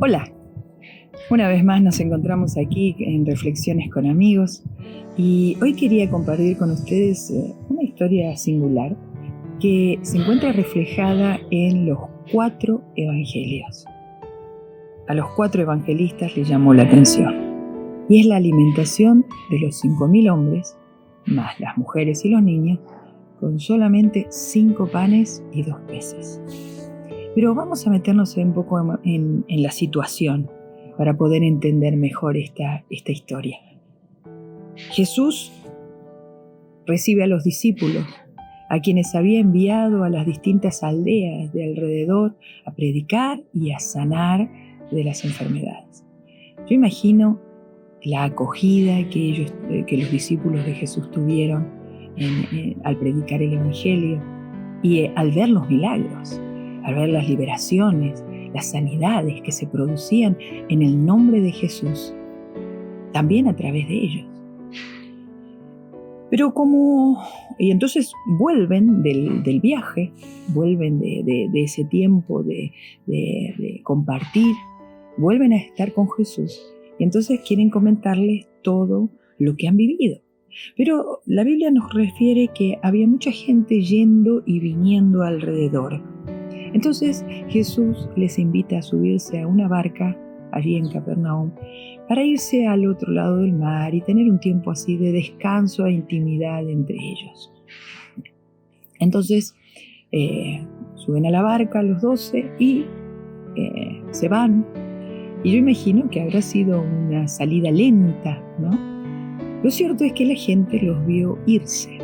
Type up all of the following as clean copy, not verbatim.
Hola, una vez más nos encontramos aquí en Reflexiones con Amigos y hoy quería compartir con ustedes una historia singular que se encuentra reflejada en los 4 evangelios. A los 4 evangelistas les llamó la atención y es la alimentación de los 5.000 hombres, más las mujeres y los niños, con solamente 5 panes y 2 peces. Pero vamos a meternos un poco en la situación para poder entender mejor esta historia. Jesús recibe a los discípulos, a quienes había enviado a las distintas aldeas de alrededor a predicar y a sanar de las enfermedades. Yo imagino la acogida que los discípulos de Jesús tuvieron al predicar el Evangelio y al ver los milagros, al ver las liberaciones, las sanidades que se producían en el nombre de Jesús, también a través de ellos. Y entonces vuelven del viaje, vuelven de ese tiempo de compartir, vuelven a estar con Jesús y entonces quieren comentarles todo lo que han vivido. Pero la Biblia nos refiere que había mucha gente yendo y viniendo alrededor. Entonces Jesús les invita a subirse a una barca allí en Capernaum para irse al otro lado del mar y tener un tiempo así de descanso e intimidad entre ellos. Entonces suben a la barca los 12 y se van. Y yo imagino que habrá sido una salida lenta, ¿no? Lo cierto es que la gente los vio irse.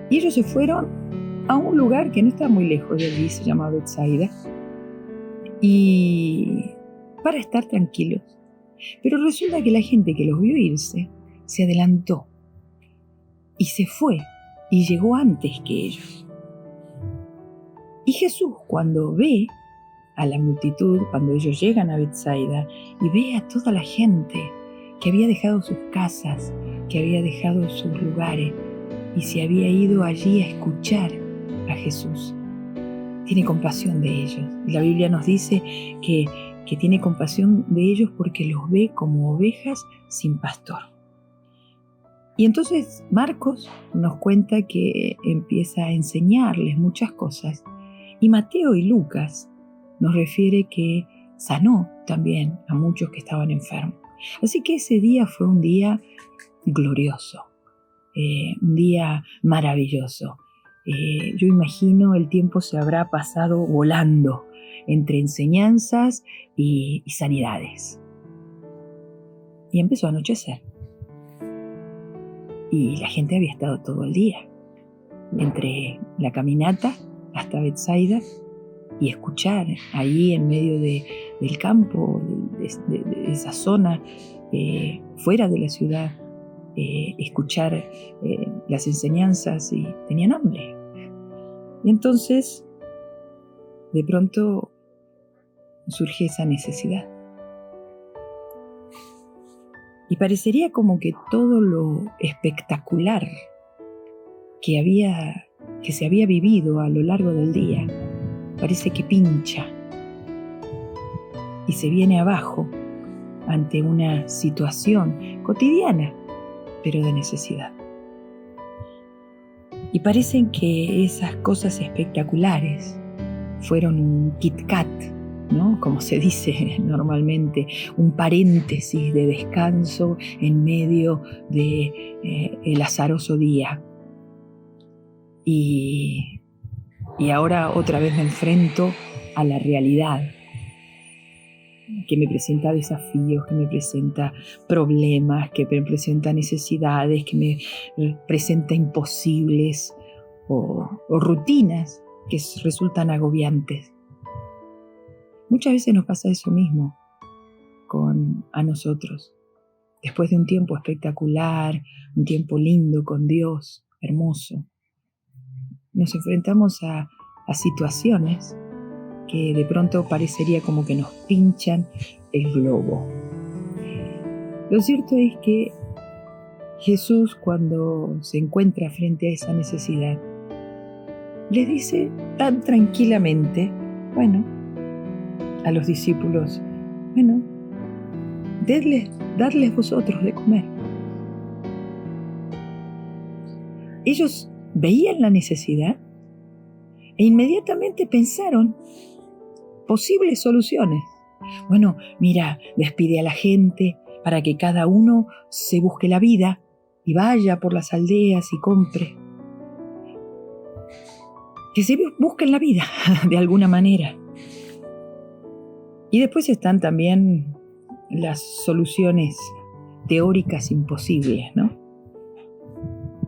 Y ellos se fueron a un lugar que no está muy lejos de allí, se llama Betsaida, y para estar tranquilos. Pero resulta que la gente que los vio irse se adelantó y se fue y llegó antes que ellos. Y Jesús, cuando ve a la multitud, cuando ellos llegan a Betsaida y ve a toda la gente que había dejado sus casas, que había dejado sus lugares y se había ido allí a escuchar a Jesús, tiene compasión de ellos. La Biblia nos dice que tiene compasión de ellos porque los ve como ovejas sin pastor. Y entonces Marcos nos cuenta que empieza a enseñarles muchas cosas y Mateo y Lucas nos refiere que sanó también a muchos que estaban enfermos. Así que ese día fue un día glorioso, un día maravilloso. Yo imagino el tiempo se habrá pasado volando entre enseñanzas y sanidades. Y empezó a anochecer. Y la gente había estado todo el día, entre la caminata hasta Betsaida y escuchar ahí en medio del campo, de esa zona, fuera de la ciudad, escuchar las enseñanzas y tenían hambre. Y entonces, de pronto, surge esa necesidad. Y parecería como que todo lo espectacular que se había vivido a lo largo del día, parece que pincha y se viene abajo ante una situación cotidiana, pero de necesidad. Y parecen que esas cosas espectaculares fueron un Kit Kat, ¿no? Como se dice normalmente, un paréntesis de descanso en medio del azaroso día. Y ahora otra vez me enfrento a la realidad que me presenta desafíos, que me presenta problemas, que me presenta necesidades, que me presenta imposibles o rutinas que resultan agobiantes. Muchas veces nos pasa eso mismo a nosotros. Después de un tiempo espectacular, un tiempo lindo con Dios, hermoso, nos enfrentamos a situaciones que de pronto parecería como que nos pinchan el globo. Lo cierto es que Jesús, cuando se encuentra frente a esa necesidad, les dice tan tranquilamente, bueno, a los discípulos, Bueno, dadles vosotros de comer. Ellos veían la necesidad e inmediatamente pensaron posibles soluciones. Bueno, mira, despide a la gente para que cada uno se busque la vida y vaya por las aldeas y compre. Que se busquen la vida de alguna manera. Y después están también las soluciones teóricas imposibles, ¿no?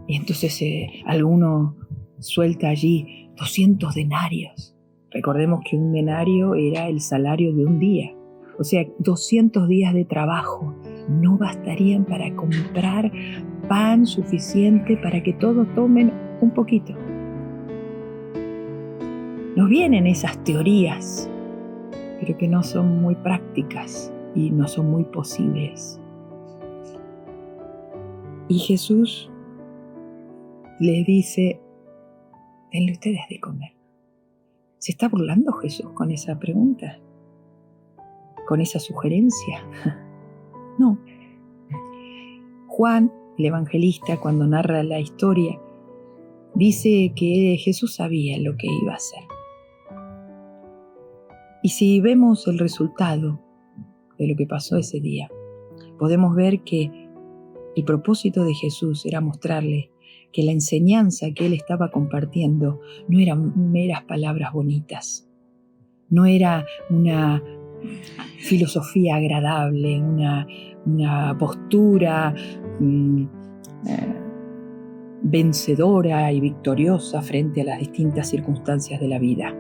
Y entonces alguno suelta allí 200 denarios. Recordemos que un denario era el salario de un día. O sea, 200 días de trabajo no bastarían para comprar pan suficiente para que todos tomen un poquito. Nos vienen esas teorías, pero que no son muy prácticas y no son muy posibles. Y Jesús les dice, denle ustedes de comer. ¿Se está burlando Jesús con esa pregunta? ¿Con esa sugerencia? No. Juan, el evangelista, cuando narra la historia, dice que Jesús sabía lo que iba a hacer. Y si vemos el resultado de lo que pasó ese día, podemos ver que el propósito de Jesús era mostrarle que la enseñanza que él estaba compartiendo no eran meras palabras bonitas, no era una filosofía agradable, una postura vencedora y victoriosa frente a las distintas circunstancias de la vida,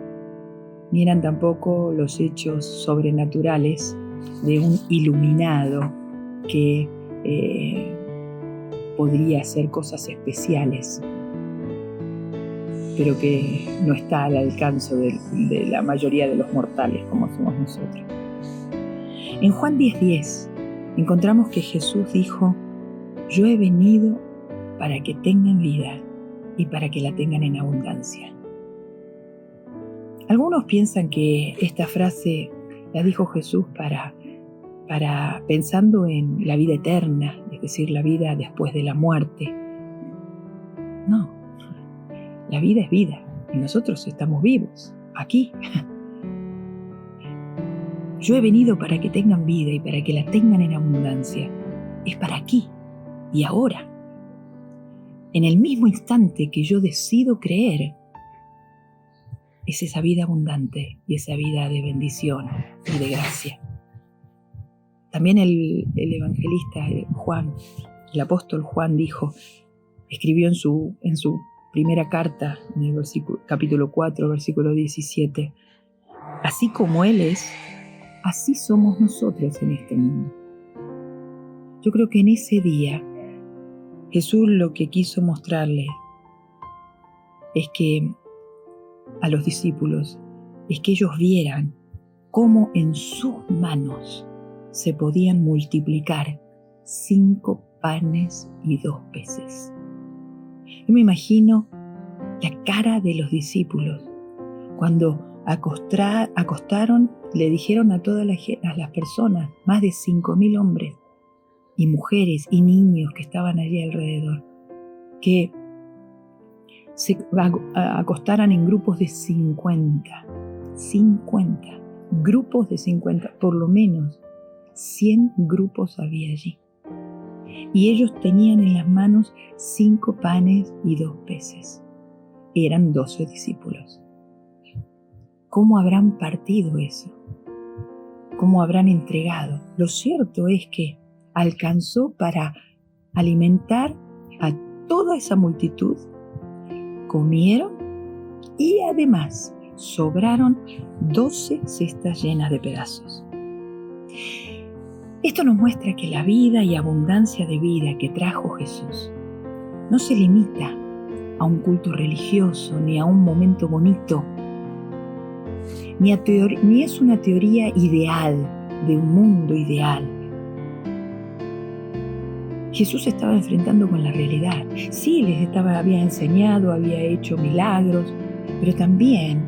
ni eran tampoco los hechos sobrenaturales de un iluminado que podría hacer cosas especiales, pero que no está al alcance de la mayoría de los mortales como somos nosotros. En Juan 10:10 encontramos que Jesús dijo, yo he venido para que tengan vida y para que la tengan en abundancia. Algunos piensan que esta frase la dijo Jesús para pensando en la vida eterna, es decir, la vida después de la muerte. No, la vida es vida y nosotros estamos vivos, aquí. Yo he venido para que tengan vida y para que la tengan en abundancia. Es para aquí y ahora. En el mismo instante que yo decido creer, es esa vida abundante y esa vida de bendición y de gracia. También el evangelista Juan, el apóstol Juan escribió en su primera carta, en el capítulo 4, versículo 17, así como Él es, así somos nosotros en este mundo. Yo creo que en ese día Jesús lo que quiso mostrarle es que a los discípulos es que ellos vieran cómo en sus manos se podían multiplicar 5 panes y 2 peces. Yo me imagino la cara de los discípulos cuando acostaron, le dijeron a todas las personas, más de 5.000 hombres y mujeres y niños que estaban allí alrededor, que se acostaran en grupos de 50 grupos de 50, por lo menos 100 grupos había allí. Y ellos tenían en las manos 5 panes y 2 peces. Eran 12 discípulos. ¿Cómo habrán partido eso? ¿Cómo habrán entregado? Lo cierto es que alcanzó para alimentar a toda esa multitud. Comieron y además sobraron 12 cestas llenas de pedazos. Esto nos muestra que la vida y abundancia de vida que trajo Jesús no se limita a un culto religioso ni a un momento bonito, ni es una teoría ideal de un mundo ideal. Jesús estaba enfrentando con la realidad. Sí, había enseñado, había hecho milagros, pero también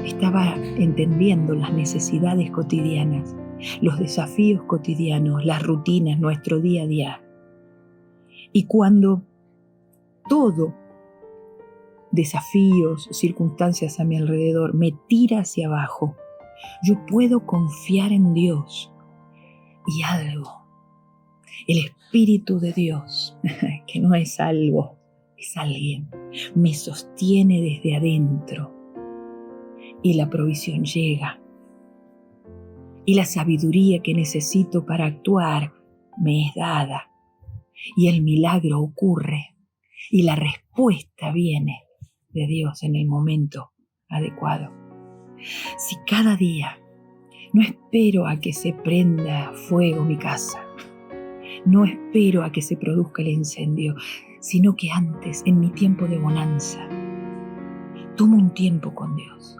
estaba entendiendo las necesidades cotidianas los desafíos cotidianos, las rutinas, nuestro día a día. Y cuando todo, desafíos, circunstancias a mi alrededor, me tira hacia abajo, yo puedo confiar en Dios y algo, el Espíritu de Dios, que no es algo, es alguien, me sostiene desde adentro y la provisión llega. Y la sabiduría que necesito para actuar me es dada. Y el milagro ocurre. Y la respuesta viene de Dios en el momento adecuado. Si cada día no espero a que se prenda fuego mi casa, no espero a que se produzca el incendio, sino que antes, en mi tiempo de bonanza, tomo un tiempo con Dios,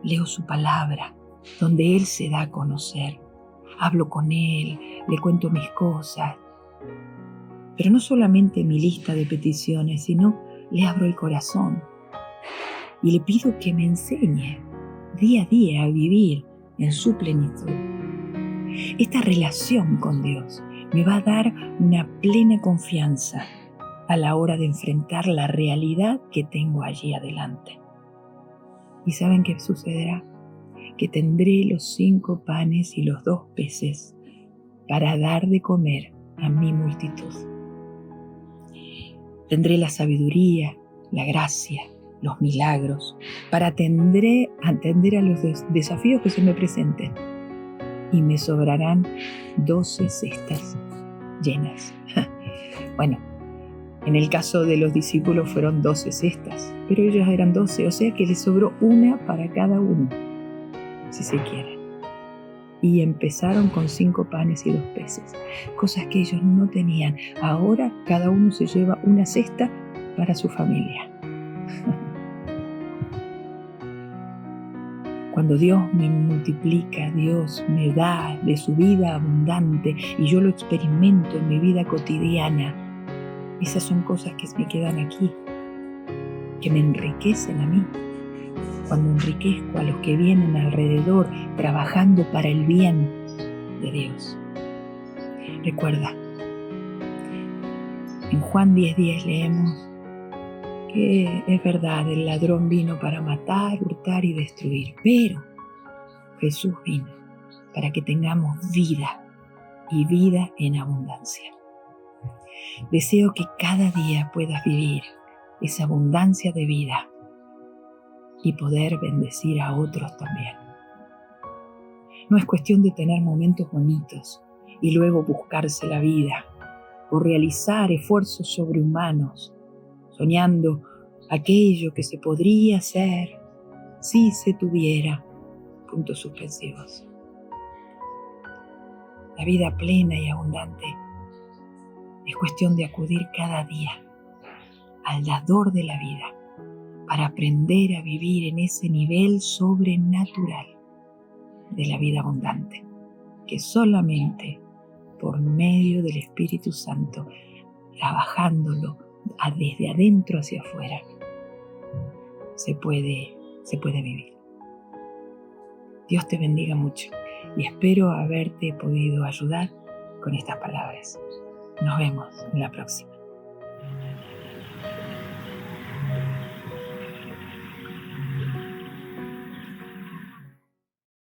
leo su palabra, donde Él se da a conocer. Hablo con Él, le cuento mis cosas. Pero no solamente mi lista de peticiones, sino le abro el corazón. Y le pido que me enseñe día a día a vivir en su plenitud. Esta relación con Dios me va a dar una plena confianza a la hora de enfrentar la realidad que tengo allí adelante. ¿Y saben qué sucederá? Que tendré los 5 panes y los 2 peces para dar de comer a mi multitud. Tendré la sabiduría, la gracia, los milagros, para atender a los desafíos que se me presenten. Y me sobrarán 12 cestas llenas. Bueno, en el caso de los discípulos fueron 12 cestas, pero ellos eran 12, o sea que les sobró una para cada uno, si se quiere. Y empezaron con 5 panes y 2 peces, cosas que ellos no tenían. Ahora cada uno se lleva una cesta para su familia. Cuando Dios me multiplica, Dios me da de su vida abundante y yo lo experimento en mi vida cotidiana, esas son cosas que me quedan aquí, que me enriquecen a mí. Cuando enriquezco a los que vienen alrededor, trabajando para el bien de Dios. Recuerda, en Juan 10:10 leemos que es verdad, el ladrón vino para matar, hurtar y destruir, pero Jesús vino para que tengamos vida y vida en abundancia. Deseo que cada día puedas vivir esa abundancia de vida y poder bendecir a otros también. No es cuestión de tener momentos bonitos y luego buscarse la vida o realizar esfuerzos sobrehumanos, soñando aquello que se podría hacer si se tuviera puntos suspensivos. La vida plena y abundante es cuestión de acudir cada día al dador de la vida para aprender a vivir en ese nivel sobrenatural de la vida abundante, que solamente por medio del Espíritu Santo, trabajándolo desde adentro hacia afuera, se puede vivir. Dios te bendiga mucho y espero haberte podido ayudar con estas palabras. Nos vemos en la próxima.